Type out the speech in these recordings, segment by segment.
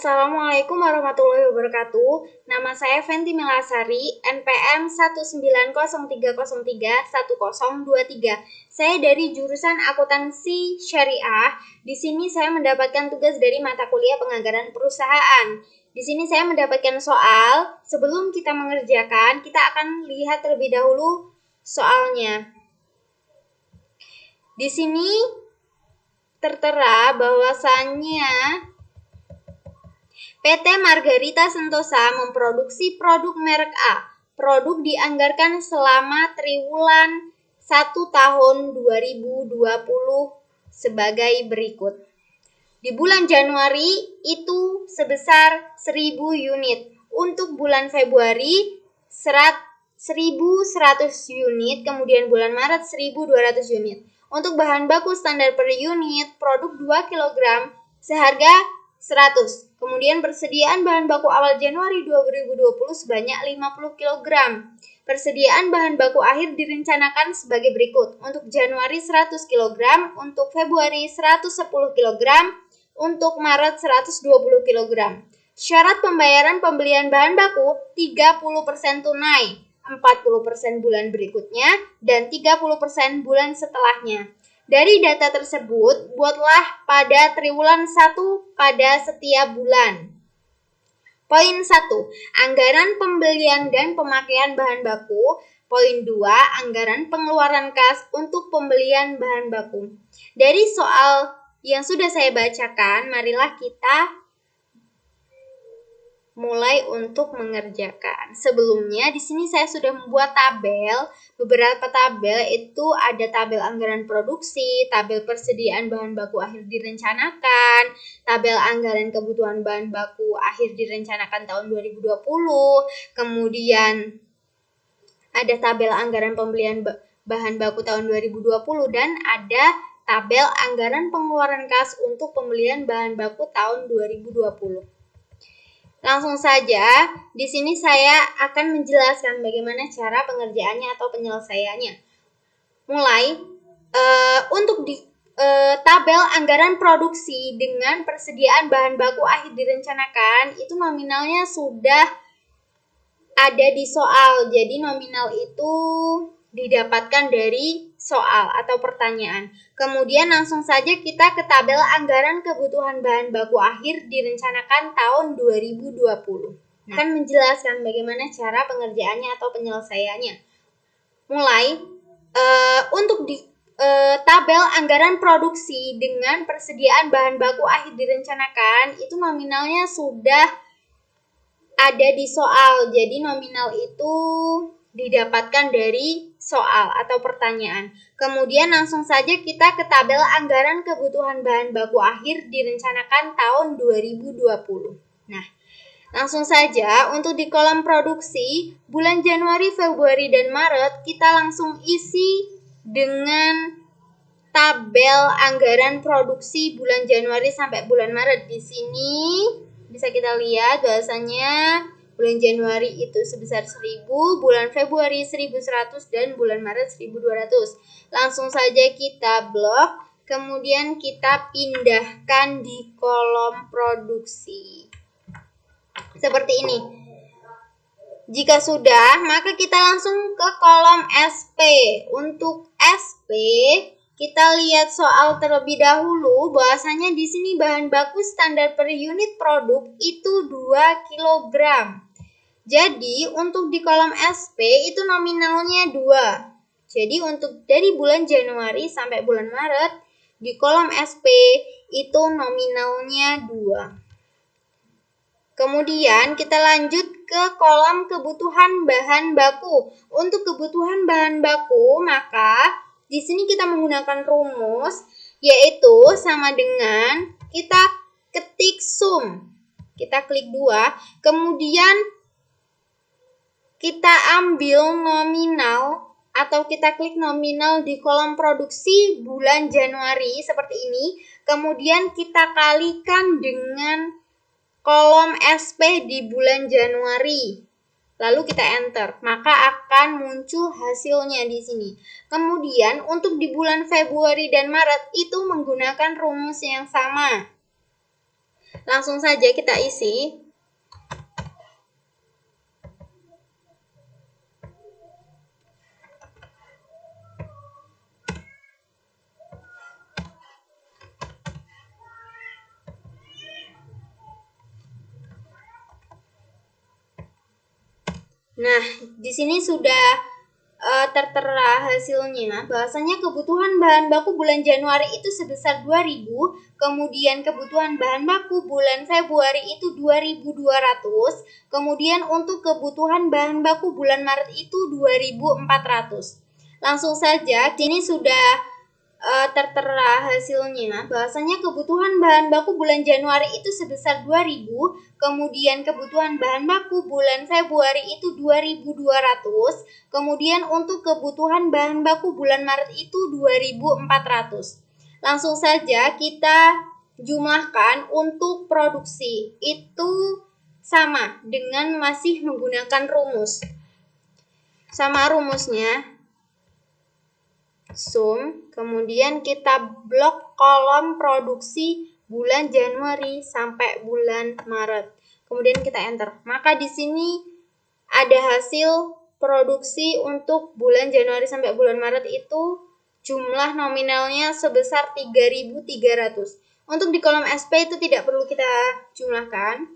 Assalamualaikum warahmatullahi wabarakatuh. Nama saya Fenty Melasari, NPM 19030310023. Saya dari jurusan Akuntansi Syariah. Di sini saya mendapatkan tugas dari mata kuliah Penganggaran Perusahaan. Di sini saya mendapatkan soal. Sebelum kita mengerjakan, kita akan lihat terlebih dahulu soalnya. Di sini tertera bahwasannya PT Margarita Sentosa memproduksi produk merek A. Produk dianggarkan selama triwulan 1 tahun 2020 sebagai berikut. Di bulan Januari itu sebesar 1000 unit. Untuk bulan Februari 1100 unit, kemudian bulan Maret 1200 unit. Untuk bahan baku standar per unit, produk 2 kg seharga 100. Kemudian persediaan bahan baku awal Januari 2020 sebanyak 50 kg. Persediaan bahan baku akhir direncanakan sebagai berikut. Untuk Januari 100 kg, untuk Februari 110 kg, untuk Maret 120 kg. Syarat pembayaran pembelian bahan baku 30% tunai, 40% bulan berikutnya, dan 30% bulan setelahnya. Dari data tersebut, buatlah pada triwulan 1 pada setiap bulan. Poin 1. Anggaran pembelian dan pemakaian bahan baku. Poin 2. Anggaran pengeluaran kas untuk pembelian bahan baku. Dari soal yang sudah saya bacakan, marilah kita mulai untuk mengerjakan. Sebelumnya di sini saya sudah membuat tabel. Beberapa tabel itu ada tabel anggaran produksi, tabel persediaan bahan baku akhir direncanakan, tabel anggaran kebutuhan bahan baku akhir direncanakan tahun 2020, kemudian ada tabel anggaran pembelian bahan baku tahun 2020 dan ada tabel anggaran pengeluaran kas untuk pembelian bahan baku tahun 2020. Langsung saja, di sini saya akan menjelaskan bagaimana cara pengerjaannya atau penyelesaiannya. Mulai, untuk di tabel anggaran produksi dengan persediaan bahan baku akhir direncanakan, itu nominalnya sudah ada di soal. Jadi nominal itu didapatkan dari soal atau pertanyaan. Kemudian langsung saja kita ke tabel anggaran kebutuhan bahan baku akhir direncanakan tahun 2020. Akan menjelaskan bagaimana cara pengerjaannya atau penyelesaiannya. Mulai, untuk di tabel anggaran produksi dengan persediaan bahan baku akhir direncanakan, itu nominalnya sudah ada di soal. Jadi nominal itu didapatkan dari soal atau pertanyaan. Kemudian langsung saja kita ke tabel anggaran kebutuhan bahan baku akhir direncanakan tahun 2020. Nah, langsung saja untuk di kolom produksi, bulan Januari, Februari, dan Maret kita langsung isi dengan tabel anggaran produksi bulan Januari sampai bulan Maret. Di sini bisa kita lihat bahwasannya bulan Januari itu sebesar 1000, bulan Februari 1100, dan bulan Maret 1200. Langsung saja kita blok, kemudian kita pindahkan di kolom produksi. Seperti ini. Jika sudah, maka kita langsung ke kolom SP. Untuk SP, kita lihat soal terlebih dahulu bahwasanya di sini bahan baku standar per unit produk itu 2 kg. Jadi untuk di kolom SP itu nominalnya 2. Jadi untuk dari bulan Januari sampai bulan Maret di kolom SP itu nominalnya 2. Kemudian kita lanjut ke kolom kebutuhan bahan baku. Untuk kebutuhan bahan baku, maka di sini kita menggunakan rumus yaitu sama dengan kita ketik sum. Kita klik 2, kemudian kita ambil nominal atau kita klik nominal di kolom produksi bulan Januari seperti ini. Kemudian kita kalikan dengan kolom SP di bulan Januari. Lalu kita enter, maka akan muncul hasilnya di sini. Kemudian untuk di bulan Februari dan Maret itu menggunakan rumus yang sama. Langsung saja kita isi. Nah, di sini sudah tertera hasilnya, bahwasanya kebutuhan bahan baku bulan Januari itu sebesar 2.000, kemudian kebutuhan bahan baku bulan Februari itu 2.200, kemudian untuk kebutuhan bahan baku bulan Maret itu 2.400. Langsung saja, ini sudah tertera hasilnya, bahwasanya kebutuhan bahan baku bulan Januari itu sebesar 2.000, kemudian kebutuhan bahan baku bulan Februari itu 2.200, kemudian untuk kebutuhan bahan baku bulan Maret itu 2.400. Langsung saja kita jumlahkan untuk produksi, itu sama dengan masih menggunakan rumus. Sama rumusnya, sum, kemudian kita blok kolom produksi bulan Januari sampai bulan Maret. Kemudian kita enter. Maka di sini ada hasil produksi untuk bulan Januari sampai bulan Maret itu jumlah nominalnya sebesar 3.300. Untuk di kolom SP itu tidak perlu kita jumlahkan.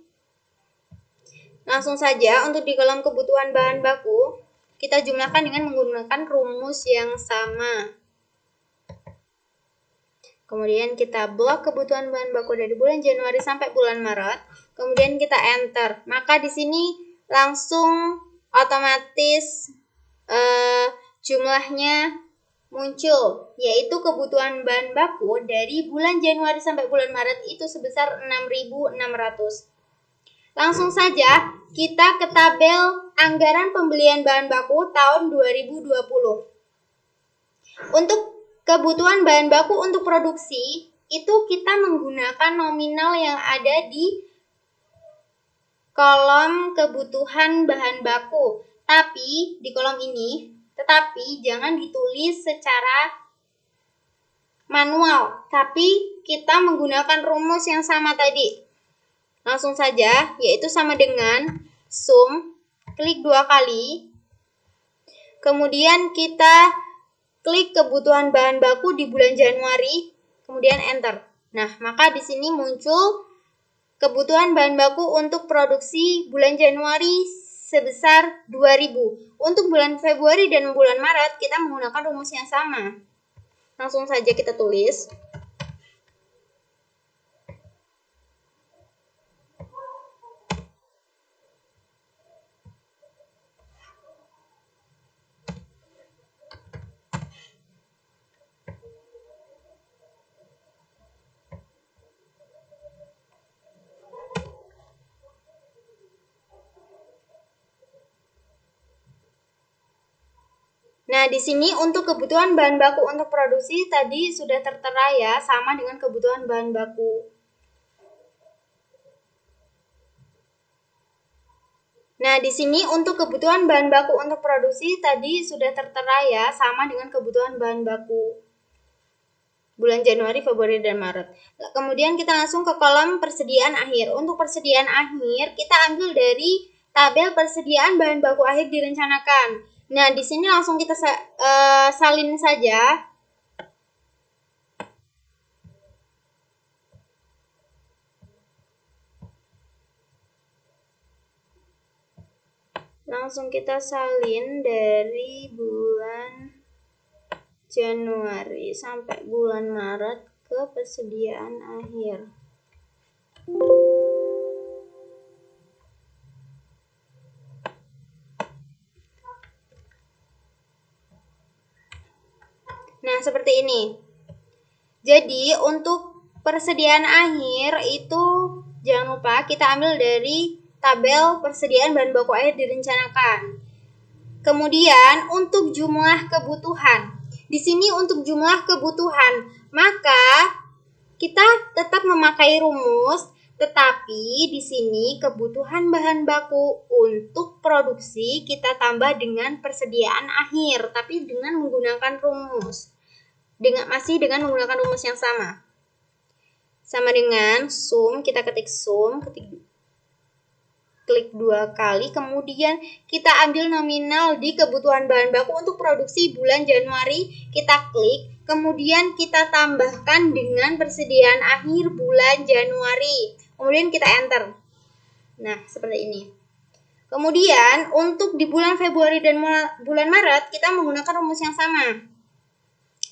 Langsung saja untuk di kolom kebutuhan bahan baku kita jumlahkan dengan menggunakan rumus yang sama. Kemudian kita blok kebutuhan bahan baku dari bulan Januari sampai bulan Maret. Kemudian kita enter. Maka di sini langsung otomatis jumlahnya muncul, yaitu kebutuhan bahan baku dari bulan Januari sampai bulan Maret itu sebesar 6.600. Langsung saja kita ke tabel anggaran pembelian bahan baku tahun 2020. Untuk kebutuhan bahan baku untuk produksi itu kita menggunakan nominal yang ada di kolom kebutuhan bahan baku. Tapi di kolom ini, tetapi jangan ditulis secara manual, tapi kita menggunakan rumus yang sama tadi. Langsung saja, yaitu sama dengan sum, klik 2 kali, kemudian kita klik kebutuhan bahan baku di bulan Januari, kemudian enter. Nah, maka di sini muncul kebutuhan bahan baku untuk produksi bulan Januari sebesar 2.000. Untuk bulan Februari dan bulan Maret kita menggunakan rumus yang sama. Langsung saja kita tulis. Nah, di sini untuk kebutuhan bahan baku untuk produksi tadi sudah tertera ya, sama dengan kebutuhan bahan baku. Nah, di sini untuk kebutuhan bahan baku untuk produksi tadi sudah tertera ya, sama dengan kebutuhan bahan baku bulan Januari, Februari, dan Maret. Kemudian kita langsung ke kolom persediaan akhir. Untuk persediaan akhir, kita ambil dari tabel persediaan bahan baku akhir direncanakan. Nah, di sini langsung kita salin saja. Langsung kita salin dari bulan Januari sampai bulan Maret ke persediaan akhir. Nah, seperti ini. Jadi, untuk persediaan akhir itu jangan lupa kita ambil dari tabel persediaan bahan baku akhir direncanakan. Kemudian, untuk jumlah kebutuhan. Di sini untuk jumlah kebutuhan, maka kita tetap memakai rumus, tetapi di sini kebutuhan bahan baku untuk produksi kita tambah dengan persediaan akhir, tapi dengan menggunakan rumus. Masih dengan menggunakan rumus yang sama. sama dengan sum, kita ketik sum, klik 2 kali, kemudian kita ambil nominal di kebutuhan bahan baku untuk produksi bulan Januari, kita klik, kemudian kita tambahkan dengan persediaan akhir bulan Januari, kemudian kita enter. Nah, seperti ini. Kemudian untuk di bulan Februari dan bulan Maret kita menggunakan rumus yang sama,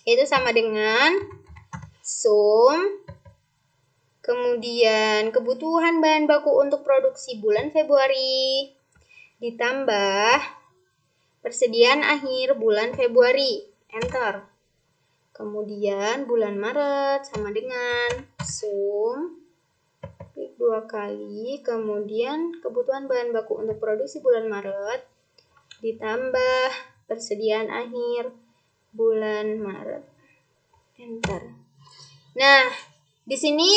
yaitu sama dengan sum, kemudian kebutuhan bahan baku untuk produksi bulan Februari ditambah persediaan akhir bulan Februari, enter. Kemudian bulan Maret sama dengan sum, klik 2 kali, kemudian kebutuhan bahan baku untuk produksi bulan Maret ditambah persediaan akhir bulan Maret, enter. Nah, di sini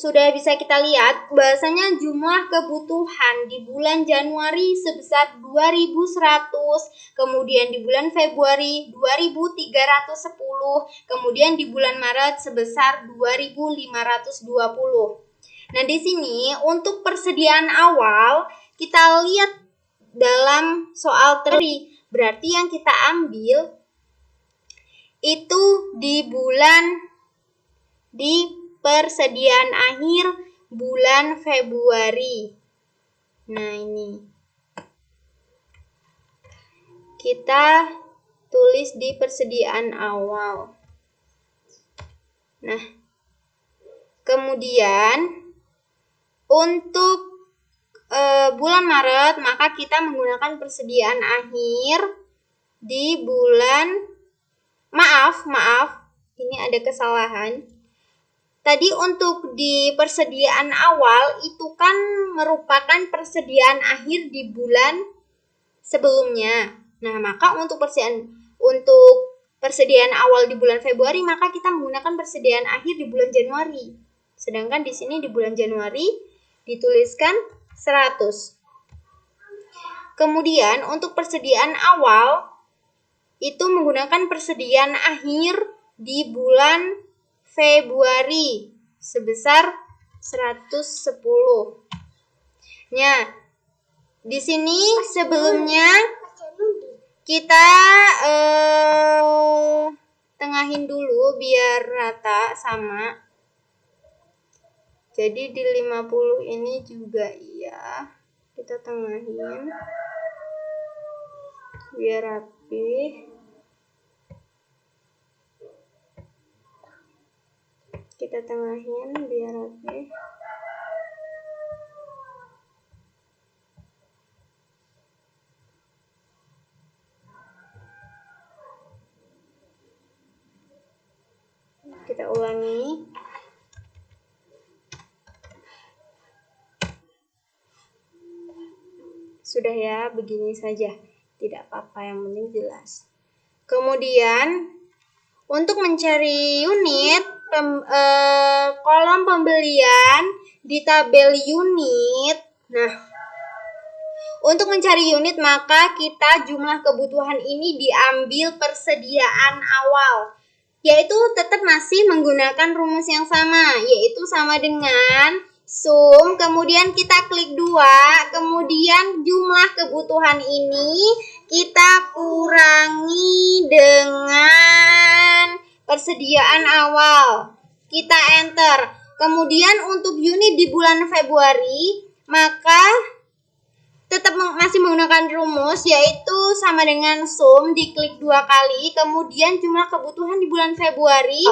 sudah bisa kita lihat bahwasanya jumlah kebutuhan di bulan Januari sebesar 2.100, kemudian di bulan Februari 2.310, kemudian di bulan Maret sebesar 2.520. Nah, di sini untuk persediaan awal kita lihat dalam soal teori, berarti yang kita ambil itu di persediaan akhir bulan Februari. Nah, ini kita tulis di persediaan awal. Nah, kemudian untuk bulan Maret maka kita menggunakan persediaan akhir di bulan maaf, ini ada kesalahan. Tadi untuk di persediaan awal itu kan merupakan persediaan akhir di bulan sebelumnya. Nah, maka untuk persediaan awal di bulan Februari maka kita menggunakan persediaan akhir di bulan Januari. Sedangkan di sini di bulan Januari dituliskan 100. Kemudian untuk persediaan awal itu menggunakan persediaan akhir di bulan Februari sebesar 110. Nah, di sini sebelumnya kita tengahin dulu biar rata sama. Jadi di 50 ini juga iya. Kita tengahin biar rapi. Kita tengahin biar rapi. Kita ulangi. Sudah ya, begini saja. Tidak apa-apa, yang penting jelas. Kemudian untuk mencari unit kolom pembelian di tabel unit. Nah, untuk mencari unit maka kita jumlah kebutuhan ini diambil persediaan awal, yaitu tetap masih menggunakan rumus yang sama, yaitu sama dengan sum, kemudian kita klik 2, kemudian jumlah kebutuhan ini kita kurangi dengan persediaan awal, kita enter. Kemudian untuk unit di bulan Februari maka tetap masih menggunakan rumus, yaitu sama dengan sum, diklik 2 kali, kemudian jumlah kebutuhan di bulan Februari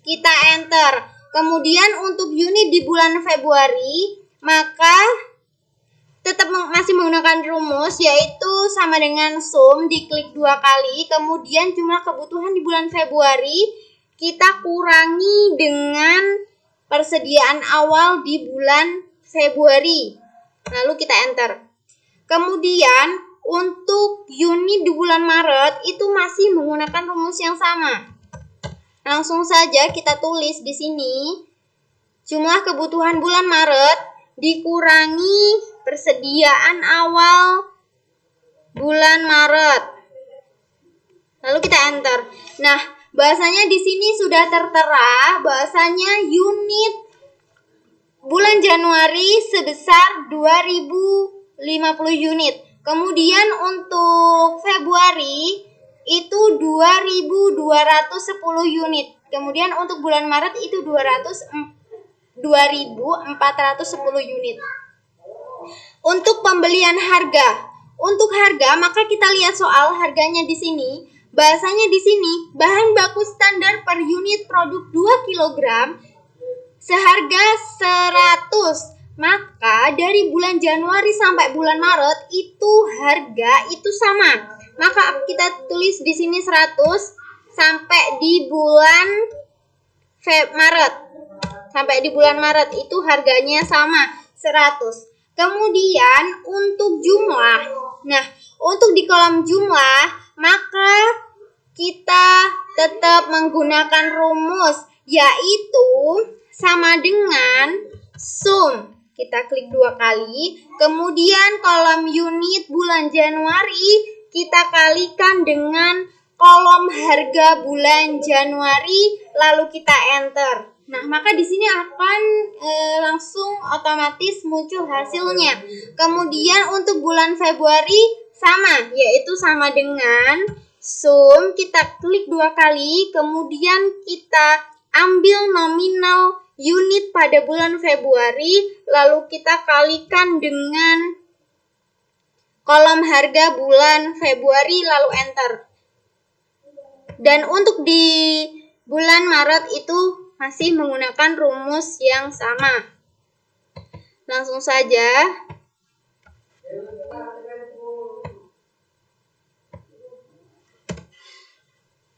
kita enter. Kemudian untuk unit di bulan Februari maka tetap masih menggunakan rumus, yaitu sama dengan sum, diklik 2 kali, kemudian jumlah kebutuhan di bulan Februari kita kurangi dengan persediaan awal di bulan Februari, lalu kita enter. Kemudian untuk unit di bulan Maret itu masih menggunakan rumus yang sama. Langsung saja kita tulis di sini jumlah kebutuhan bulan Maret dikurangi persediaan awal bulan Maret. Lalu kita enter. Nah, bahasanya di sini sudah tertera bahasanya unit bulan Januari sebesar 2050 unit. Kemudian untuk Februari itu 2210 unit. Kemudian untuk bulan Maret itu 2410 unit. Untuk pembelian harga. Untuk harga, maka kita lihat soal harganya di sini. Bahasanya di sini, bahan baku standar per unit produk 2 kg seharga 100. Maka dari bulan Januari sampai bulan Maret itu harga itu sama. Maka kita tulis di sini 100 sampai di bulan Maret. Sampai di bulan Maret itu harganya sama 100. Kemudian untuk jumlah. Nah, untuk di kolom jumlah, maka kita tetap menggunakan rumus, yaitu sama dengan sum. Kita klik 2 kali. Kemudian kolom unit bulan Januari kita kalikan dengan kolom harga bulan Januari, lalu kita enter. Nah, maka di sini akan langsung otomatis muncul hasilnya. Kemudian untuk bulan Februari sama, yaitu sama dengan sum. Kita klik 2 kali, kemudian kita ambil nominal unit pada bulan Februari, lalu kita kalikan dengan kolom harga bulan Februari, lalu enter. Dan untuk di bulan Maret itu masih menggunakan rumus yang sama. Langsung saja.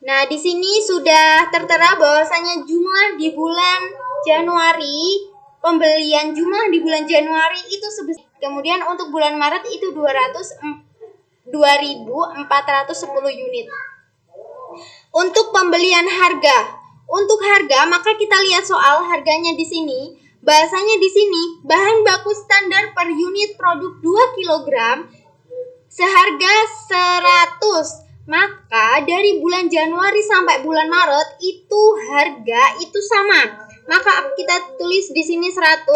Nah, di sini sudah tertera bahwasanya jumlah di bulan Januari, pembelian jumlah di bulan Januari itu sebesar. Kemudian untuk bulan Maret itu 2410 unit. Untuk pembelian harga. Untuk harga, maka kita lihat soal harganya di sini. Bahasanya di sini, bahan baku standar per unit produk 2 kg seharga 100. Maka dari bulan Januari sampai bulan Maret itu harga itu sama. Maka kita tulis di sini 100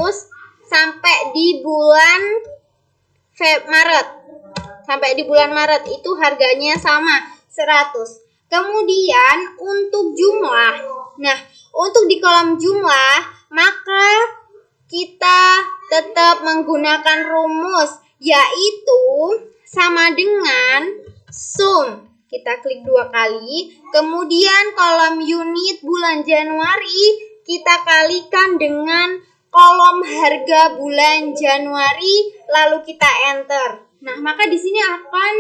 sampai di bulan Maret. Sampai di bulan Maret itu harganya sama 100. Kemudian untuk jumlah. Nah, untuk di kolom jumlah, maka kita tetap menggunakan rumus, yaitu sama dengan sum. Kita klik 2 kali, kemudian kolom unit bulan Januari kita kalikan dengan kolom harga bulan Januari, lalu kita enter. Nah, maka di sini akan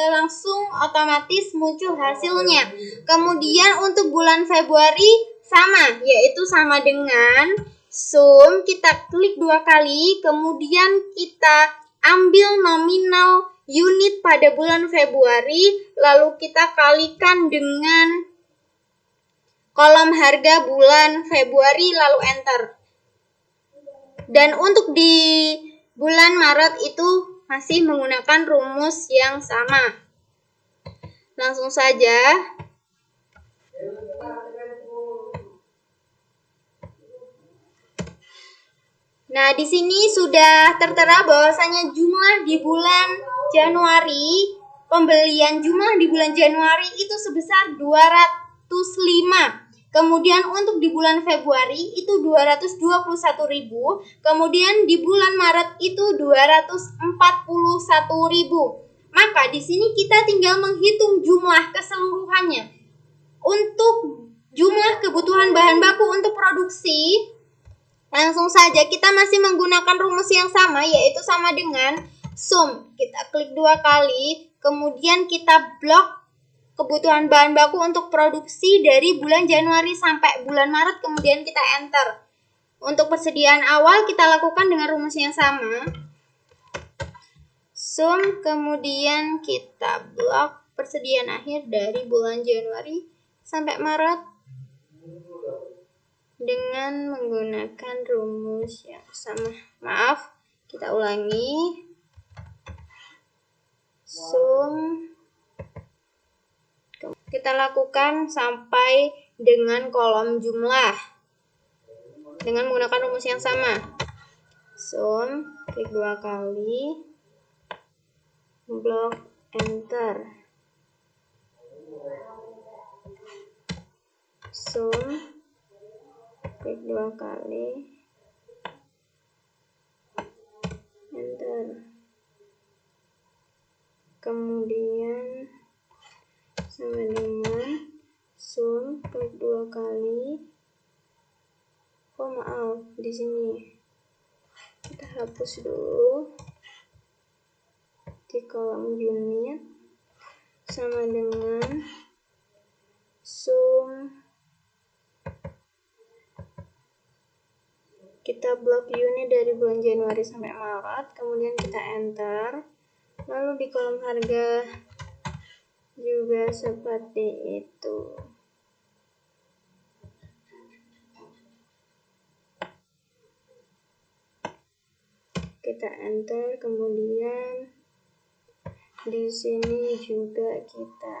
langsung otomatis muncul hasilnya. Kemudian untuk bulan Februari sama, yaitu sama dengan sum. Kita klik 2 kali, kemudian kita ambil nominal unit pada bulan Februari, lalu kita kalikan dengan kolom harga bulan Februari, lalu enter. Dan untuk di bulan Maret itu masih menggunakan rumus yang sama. Langsung saja. Nah, di sini sudah tertera bahwasanya jumlah di bulan Januari, pembelian jumlah di bulan Januari itu sebesar 205. Kemudian untuk di bulan Februari itu 221.000. Kemudian di bulan Maret itu 241.000. Maka di sini kita tinggal menghitung jumlah keseluruhannya. Untuk jumlah kebutuhan bahan baku untuk produksi, langsung saja kita masih menggunakan rumus yang sama, yaitu sama dengan sum. Kita klik 2 kali, kemudian kita blok kebutuhan bahan baku untuk produksi dari bulan Januari sampai bulan Maret, kemudian kita enter. Untuk persediaan awal kita lakukan dengan rumus yang sama. Sum, kemudian kita blok persediaan akhir dari bulan Januari sampai Maret dengan menggunakan rumus yang sama. Maaf, kita ulangi. Sum, kita lakukan sampai dengan kolom jumlah dengan menggunakan rumus yang sama. Sum, klik 2 kali, blok, enter. Sum, klik 2 kali, enter. Kemudian sama dengan sum, klik 2 kali. Oh maaf, di sini kita hapus dulu. Di kolom unit sama dengan sum, kita blok unit dari bulan Januari sampai Maret, kemudian kita enter. Lalu di kolom harga juga seperti itu. Kita enter, kemudian di sini juga kita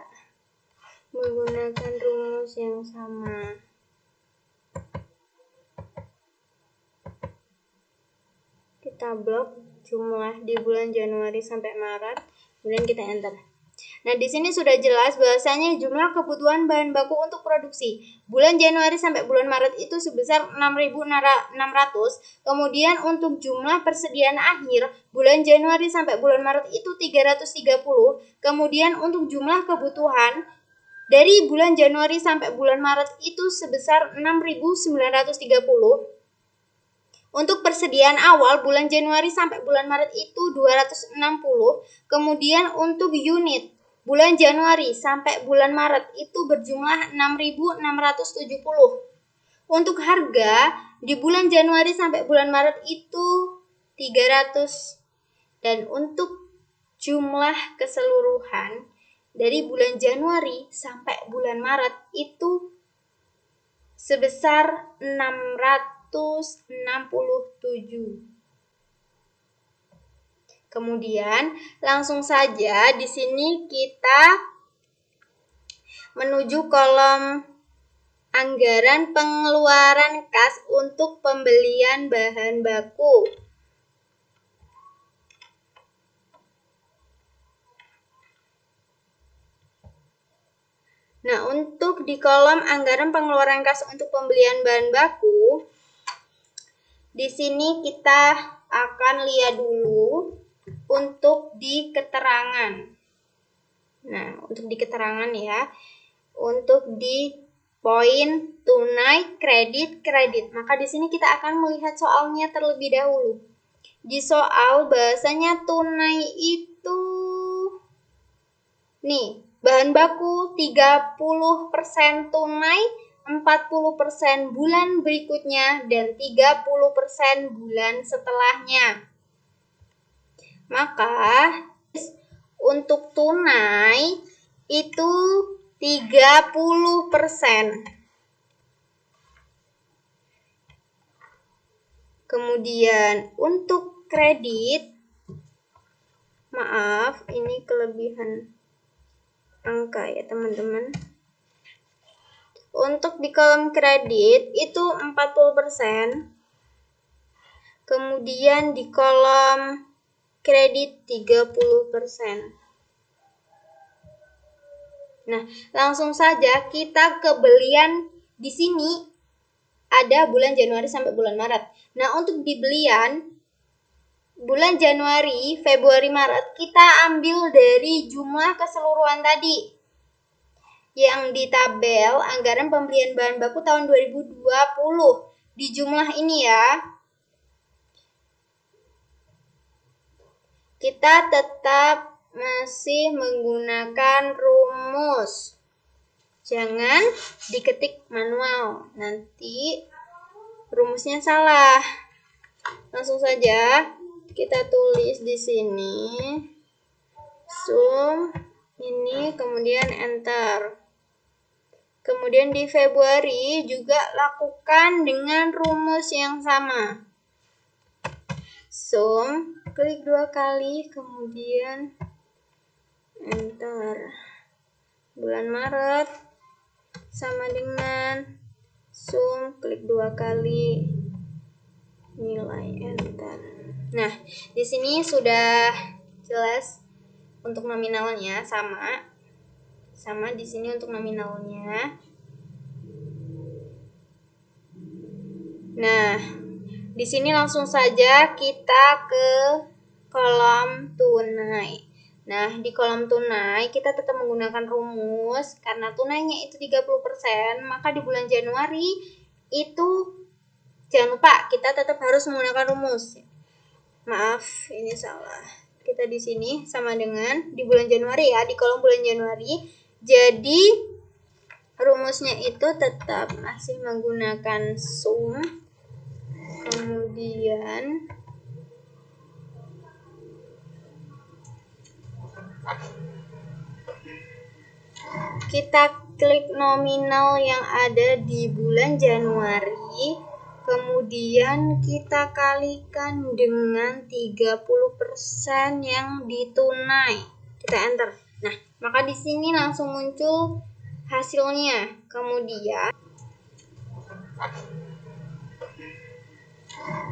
menggunakan rumus yang sama. Kita blok jumlah di bulan Januari sampai Maret, kemudian kita enter. Nah, di sini sudah jelas bahwasanya jumlah kebutuhan bahan baku untuk produksi bulan Januari sampai bulan Maret itu sebesar 6.600. Kemudian untuk jumlah persediaan akhir bulan Januari sampai bulan Maret itu 330. Kemudian untuk jumlah kebutuhan dari bulan Januari sampai bulan Maret itu sebesar 6.930. Untuk persediaan awal bulan Januari sampai bulan Maret itu 260. Kemudian untuk unit bulan Januari sampai bulan Maret itu berjumlah 6.670. Untuk harga di bulan Januari sampai bulan Maret itu 300. Dan untuk jumlah keseluruhan dari bulan Januari sampai bulan Maret itu sebesar 667. Kemudian langsung saja di sini kita menuju kolom anggaran pengeluaran kas untuk pembelian bahan baku. Nah, untuk di kolom anggaran pengeluaran kas untuk pembelian bahan baku, di sini kita akan lihat dulu untuk di keterangan. Nah, untuk di keterangan ya, untuk di poin tunai, kredit. Maka di sini kita akan melihat soalnya terlebih dahulu. Di soal bahasanya tunai itu nih, bahan baku 30% tunai, 40% bulan berikutnya, dan 30% bulan setelahnya. Maka untuk tunai itu 30%. Kemudian untuk kredit, maaf ini kelebihan angka ya teman-teman. Untuk di kolom kredit itu 40%. Kemudian di kolom kredit 30%. Nah, langsung saja kita ke belian di sini ada bulan Januari sampai bulan Maret. Nah, untuk di belian bulan Januari, Februari, Maret kita ambil dari jumlah keseluruhan tadi yang di tabel anggaran pembelian bahan baku tahun 2020. Di jumlah ini ya, kita tetap masih menggunakan rumus. Jangan diketik manual, nanti rumusnya salah. Langsung saja kita tulis di sini sum ini, kemudian enter. Kemudian di Februari juga lakukan dengan rumus yang sama. Sum, klik 2 kali, kemudian enter. Bulan Maret sama dengan sum, klik 2 kali, nilai, enter. Nah, di sini sudah jelas untuk nominalnya sama di sini untuk nominalnya. Nah, di sini langsung saja kita ke kolom tunai. Nah, di kolom tunai kita tetap menggunakan rumus karena tunainya itu 30%, maka di bulan Januari itu jangan lupa kita tetap harus menggunakan rumus. Maaf, ini salah. Kita di sini sama dengan di bulan Januari ya, di kolom bulan Januari. Jadi rumusnya itu tetap masih menggunakan sum, kemudian kita klik nominal yang ada di bulan Januari, kemudian kita kalikan dengan 30% yang ditunai. Kita enter. Nah, maka di sini langsung muncul hasilnya. Kemudian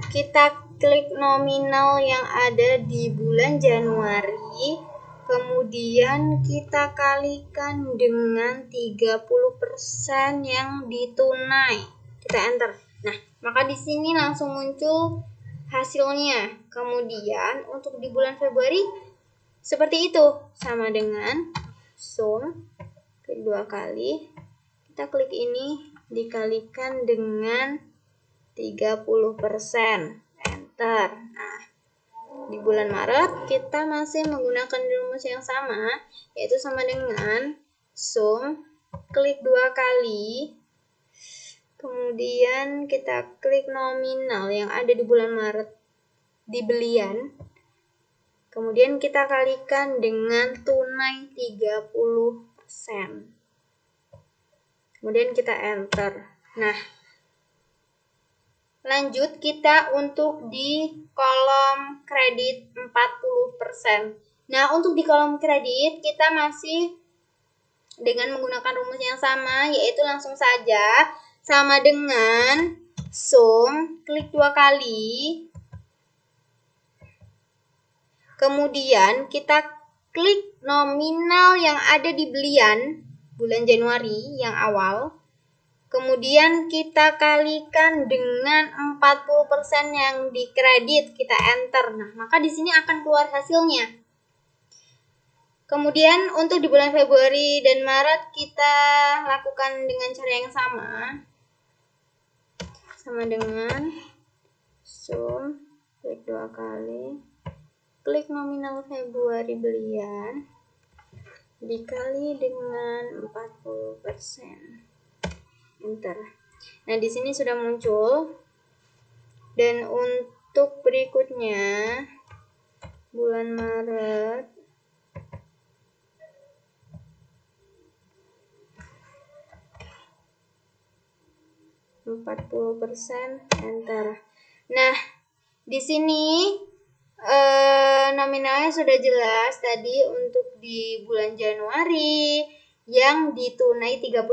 kita klik nominal yang ada di bulan Januari, kemudian kita kalikan dengan 30% yang ditunai. Kita enter. Nah, maka di sini langsung muncul hasilnya. Kemudian untuk di bulan Februari seperti itu, sama dengan sum klik 2 kali. Kita klik ini dikalikan dengan 30%. Enter. Nah, di bulan Maret kita masih menggunakan rumus yang sama, yaitu sama dengan sum klik 2 kali. Kemudian kita klik nominal yang ada di bulan Maret di belian. Kemudian kita kalikan dengan tunai 30%. Kemudian kita enter. Nah, lanjut kita untuk di kolom kredit 40%. Nah, untuk di kolom kredit kita masih dengan menggunakan rumus yang sama, yaitu langsung saja sama dengan sum klik 2 kali. Kemudian kita klik nominal yang ada di belian bulan Januari yang awal. Kemudian kita kalikan dengan 40% yang dikredit, kita enter. Nah, maka di sini akan keluar hasilnya. Kemudian untuk di bulan Februari dan Maret kita lakukan dengan cara yang sama. Sama dengan sum klik 2 kali. Klik nominal Februari belian dikali dengan 40%. Enter. Nah, di sini sudah muncul. Dan untuk berikutnya bulan Maret %, enter. Nah, di sini nominalnya sudah jelas tadi. Untuk di bulan Januari yang ditunai 30%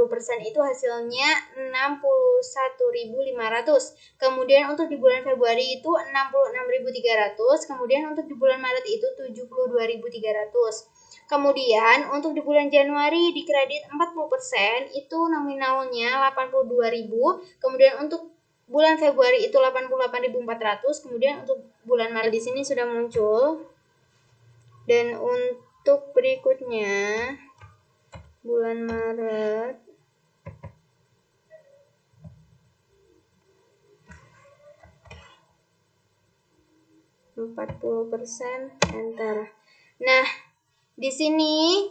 itu hasilnya 61.500. Kemudian untuk di bulan Februari itu 66.300. Kemudian untuk di bulan Maret itu 72.300. Kemudian untuk di bulan Januari dikredit 40% itu nominalnya 82.000. Kemudian untuk bulan Februari itu 88.400. Kemudian untuk bulan Maret di sini sudah muncul. Dan untuk berikutnya bulan Maret %, enter. Nah, di sini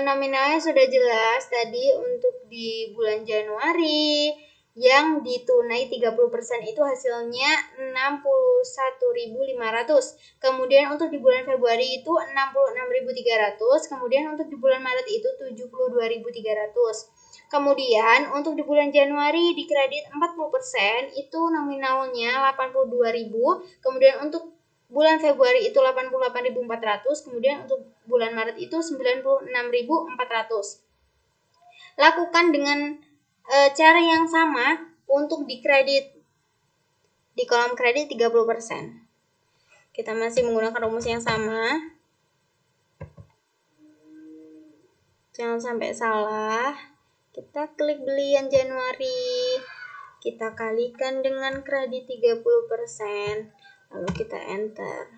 nominalnya sudah jelas tadi. Untuk di bulan Januari yang ditunai 30% itu hasilnya 61.500. Kemudian untuk di bulan Februari itu 66.300. Kemudian untuk di bulan Maret itu 72.300. Kemudian untuk di bulan Januari dikredit 40% itu nominalnya 82.000. Kemudian untuk bulan Februari itu 88.400. Kemudian untuk bulan Maret itu 96.400. Lakukan dengan cara yang sama untuk dikredit. Di kolom kredit 30%. Kita masih menggunakan rumus yang sama. Jangan sampai salah. Kita klik belian Januari. Kita kalikan dengan kredit 30%. Lalu kita enter.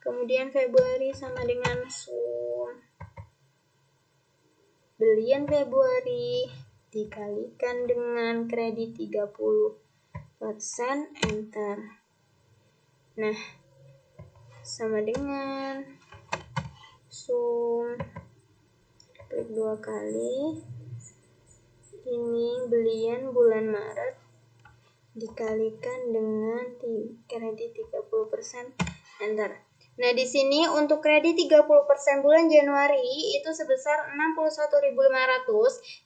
Kemudian Februari sama dengan sum belian Februari dikalikan dengan kredit 30%, enter. Nah, sama dengan sum, klik 2 kali. Ini belian bulan Maret dikalikan dengan kredit 30%, enter. Nah, di sini untuk kredit 30% bulan Januari itu sebesar 61.500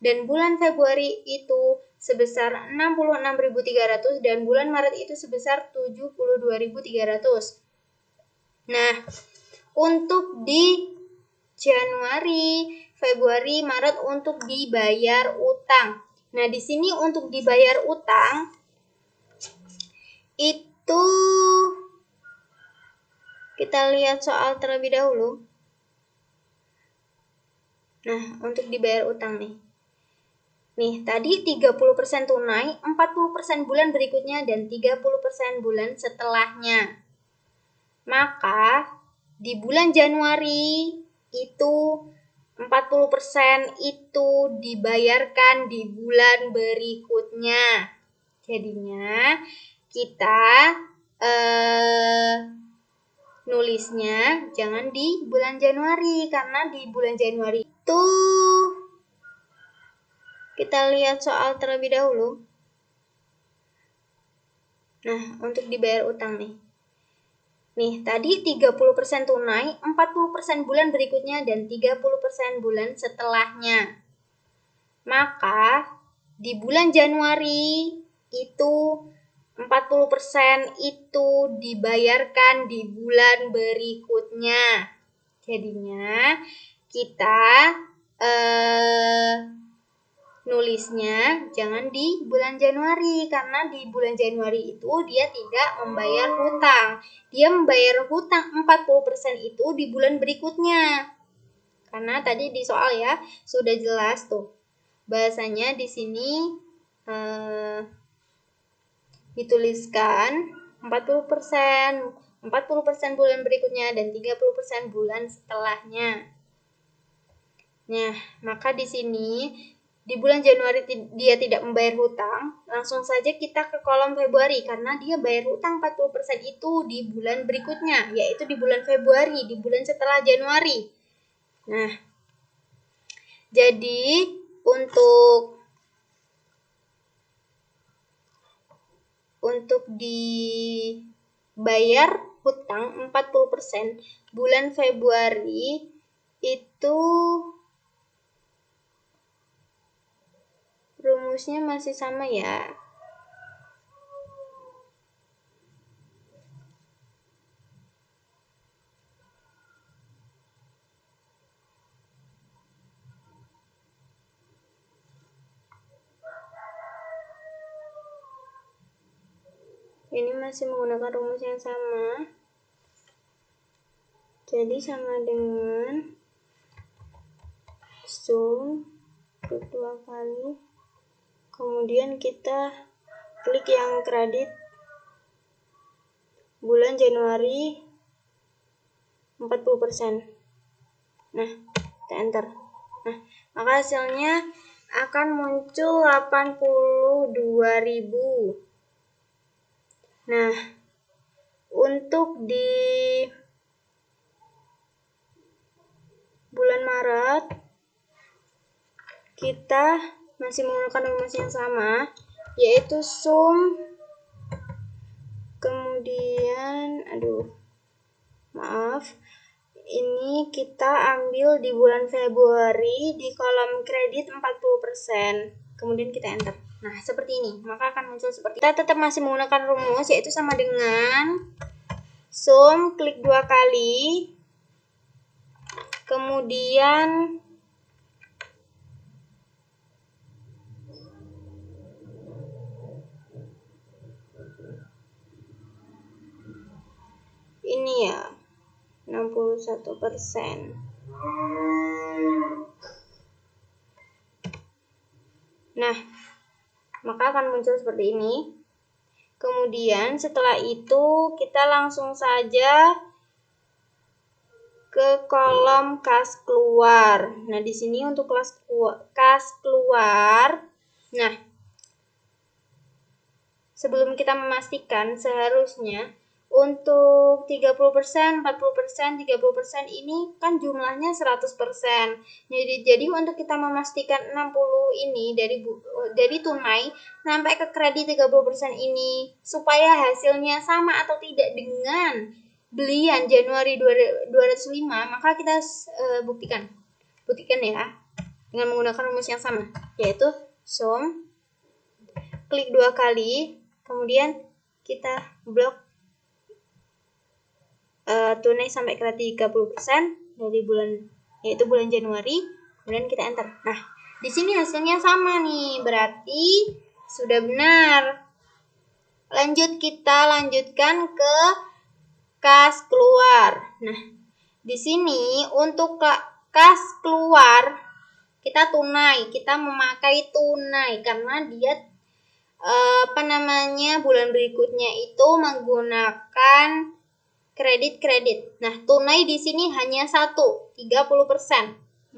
dan bulan Februari itu sebesar 66.300 dan bulan Maret itu sebesar 72.300. Nah, untuk di Januari, Februari, Maret untuk dibayar utang. Nah, di sini untuk dibayar utang itu kita lihat soal terlebih dahulu. Nah, untuk dibayar utang nih. Nih, tadi 30% tunai, 40% bulan berikutnya, dan 30% bulan setelahnya. Maka, di bulan Januari itu 40% itu dibayarkan di bulan berikutnya. Jadinya, kita nulisnya jangan di bulan Januari, karena di bulan Januari itu kita lihat soal terlebih dahulu. Nah, untuk dibayar utang nih. Nih, tadi 30% tunai, 40% bulan berikutnya, dan 30% bulan setelahnya. Maka, di bulan Januari itu 40% itu dibayarkan di bulan berikutnya. Jadinya kita nulisnya jangan di bulan Januari, karena di bulan Januari itu dia tidak membayar hutang. Dia membayar hutang 40% itu di bulan berikutnya. Karena tadi di soal ya sudah jelas tuh. Bahasanya di sini dituliskan 40% bulan berikutnya dan 30% bulan setelahnya. Nah, maka di sini di bulan Januari dia tidak membayar hutang, langsung saja kita ke kolom Februari karena dia bayar hutang 40% itu di bulan berikutnya, yaitu di bulan Februari, di bulan setelah Januari. Nah, jadi untuk dibayar hutang 40% bulan Februari itu rumusnya masih sama ya. Ini masih menggunakan rumus yang sama. Jadi sama dengan sum klik 2 kali. Kemudian kita klik yang kredit bulan Januari 40%. Nah, kita enter. Nah, maka hasilnya akan muncul 82.000. Nah, untuk di bulan Maret kita masih menggunakan rumus yang sama, yaitu sum kemudian ini kita ambil di bulan Februari di kolom kredit 40%. Kemudian kita enter. Nah, seperti ini. Maka akan muncul seperti ini. Kita tetap masih menggunakan rumus, yaitu sama dengan sum klik 2 kali. Kemudian sini ya 61%. Nah, maka akan muncul seperti ini. Kemudian setelah itu kita langsung saja ke kolom kas keluar. Nah, di sini untuk kas keluar. Nah, sebelum kita memastikan, seharusnya untuk 30%, 40%, 30% ini kan jumlahnya 100%. Jadi untuk kita memastikan 60 ini dari tunai sampai ke kredit 30% ini supaya hasilnya sama atau tidak dengan belian Januari 205, maka kita buktikan ya dengan menggunakan rumus yang sama, yaitu sum, klik 2 kali, kemudian kita blok tunai sampai kredit 30% dari yaitu bulan Januari, kemudian kita enter. Nah, di sini hasilnya sama nih, berarti sudah benar. Kita lanjutkan ke kas keluar. Nah, di sini untuk kas keluar kita memakai tunai karena dia bulan berikutnya itu menggunakan kredit. Nah, tunai di sini hanya 30%.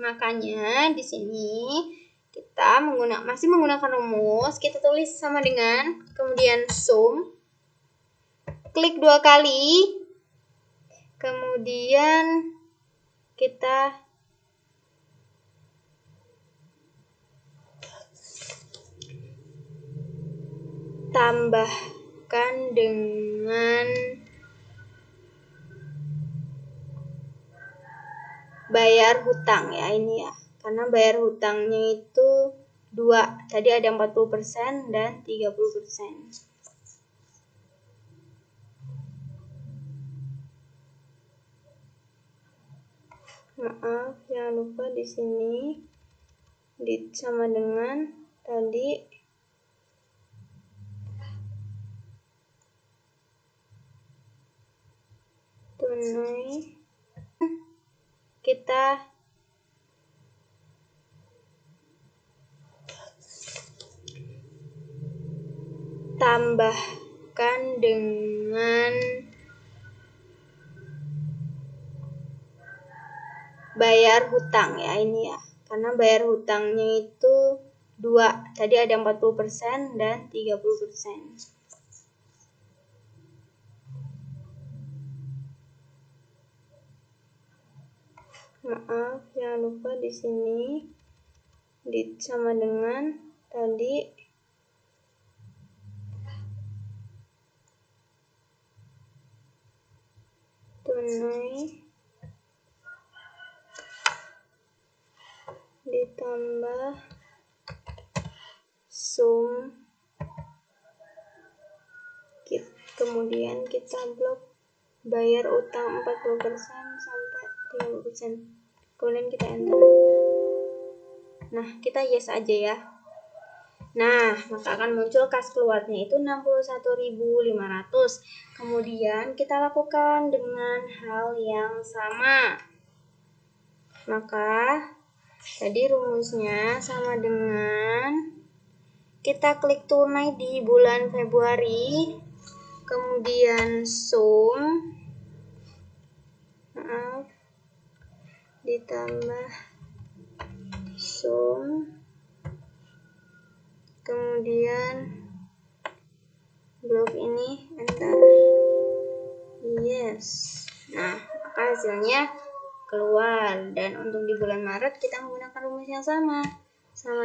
Makanya di sini kita masih menggunakan rumus, kita tulis sama dengan, kemudian sum, klik 2 kali, kemudian kita tambahkan dengan bayar hutang ya, ini ya. Karena bayar hutangnya itu 2. Tadi ada 40% dan 30%. Maaf, jangan lupa di sini sama dengan tadi tunai, kita tambahkan dengan bayar hutang ya, ini ya. Karena bayar hutangnya itu 2. Tadi ada 40% dan 30%. Maaf, jangan lupa di sini sama dengan tadi tunai ditambah sum, kemudian kita blok bayar utang 40% sampai 30%, kemudian kita enter. Nah, kita yes aja ya. Nah, maka akan muncul kas keluarnya itu 61.500. Kemudian kita lakukan dengan hal yang sama. Maka tadi rumusnya sama dengan kita klik tunai di bulan Februari, kemudian sum, ditambah sum, kemudian blok ini enter. Yes. Nah, maka hasilnya keluar. Dan untuk di bulan Maret kita menggunakan rumus yang sama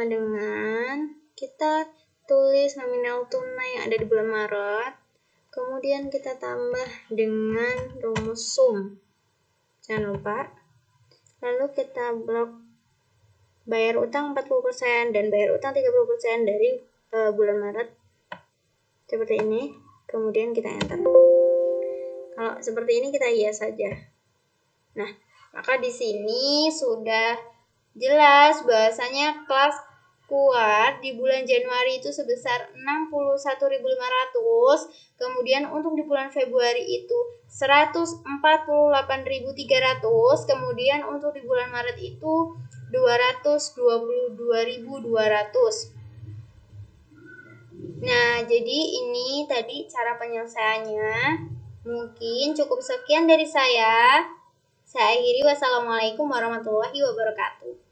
dengan kita tulis nominal tunai yang ada di bulan Maret, kemudian kita tambah dengan rumus sum, jangan lupa. Lalu kita blok bayar utang 40% dan bayar utang 30% dari bulan Maret seperti ini, kemudian kita enter. Kalau seperti ini kita iya saja. Nah, maka di sini sudah jelas bahasanya keluar di bulan Januari itu sebesar 61.500, kemudian untuk di bulan Februari itu 148.300, kemudian untuk di bulan Maret itu 222.200. Nah, jadi ini tadi cara penyelesaiannya. Mungkin cukup sekian dari saya. Saya akhiri, wassalamualaikum warahmatullahi wabarakatuh.